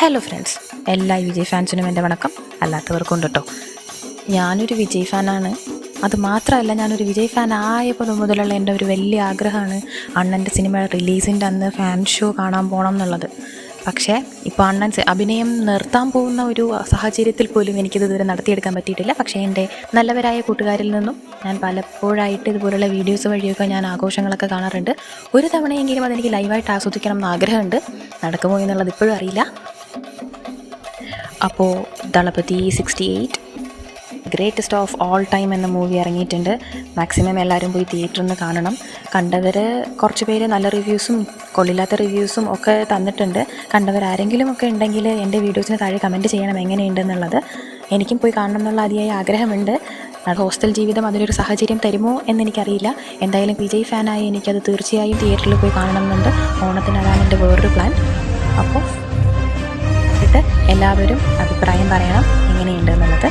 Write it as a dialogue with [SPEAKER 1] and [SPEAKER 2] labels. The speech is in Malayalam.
[SPEAKER 1] ഹലോ ഫ്രണ്ട്സ്, എല്ലാ വിജയ് ഫാൻസിനും എൻ്റെ വണക്കം. അല്ലാത്തവർക്കും ഉണ്ട് കേട്ടോ. ഞാനൊരു വിജയ് ഫാനാണ്. അത് മാത്രമല്ല, ഞാനൊരു വിജയ് ഫാൻ ആയപ്പോൾ മുതലുള്ള എൻ്റെ ഒരു വലിയ ആഗ്രഹമാണ് അണ്ണൻ്റെ സിനിമ റിലീസിൻ്റെ അന്ന് ഫാൻ ഷോ കാണാൻ പോകണം എന്നുള്ളത്. പക്ഷേ ഇപ്പോൾ അണ്ണൻ അഭിനയം നിർത്താൻ പോകുന്ന ഒരു സാഹചര്യത്തിൽ പോലും എനിക്കിത് ഇതുവരെ നടത്തിയെടുക്കാൻ പറ്റിയിട്ടില്ല. പക്ഷേ എൻ്റെ നല്ലവരായ കൂട്ടുകാരിൽ നിന്നും ഞാൻ പലപ്പോഴായിട്ട് ഇതുപോലുള്ള വീഡിയോസ് വഴിയൊക്കെ ഞാൻ ആഘോഷങ്ങളൊക്കെ കാണാറുണ്ട്. ഒരു തവണയെങ്കിലും അതെനിക്ക് ലൈവായിട്ട് ആസ്വദിക്കണം എന്ന് ആഗ്രഹമുണ്ട്. നടക്കുമോ എന്നുള്ളത് ഇപ്പോഴും അറിയില്ല. അപ്പോൾ Thalapathy 68 greatest of all time എന്ന മൂവി ഇറങ്ങിയിട്ടുണ്ട്. മാക്സിമം എല്ലാവരും പോയി തിയേറ്ററിൽ നിന്ന് കാണണം. കണ്ടവർ കുറച്ച് പേര് നല്ല റിവ്യൂസും കൊള്ളില്ലാത്ത റിവ്യൂസും ഒക്കെ തന്നിട്ടുണ്ട്. കണ്ടവരാരെങ്കിലും ഒക്കെ ഉണ്ടെങ്കിൽ എൻ്റെ വീഡിയോസിന് താഴെ കമൻറ്റ് ചെയ്യണം എങ്ങനെയുണ്ടെന്നുള്ളത്. എനിക്കും പോയി കാണണം എന്നുള്ള അതിയായ ആഗ്രഹമുണ്ട്. ഹോസ്റ്റൽ ജീവിതം അതിനൊരു സാഹചര്യം തരുമോ എന്നെനിക്കറിയില്ല. എന്തായാലും വിജയ് ഫാനായി എനിക്കത് തീർച്ചയായും തിയേറ്ററിൽ പോയി കാണണം എന്നുണ്ട്. ഓണത്തിന് അതാണ് എൻ്റെ വേറൊരു പ്ലാൻ. അപ്പോൾ എല്ലാവരും അഭിപ്രായം പറയണം എങ്ങനെയുണ്ട് എന്നുള്ളത്.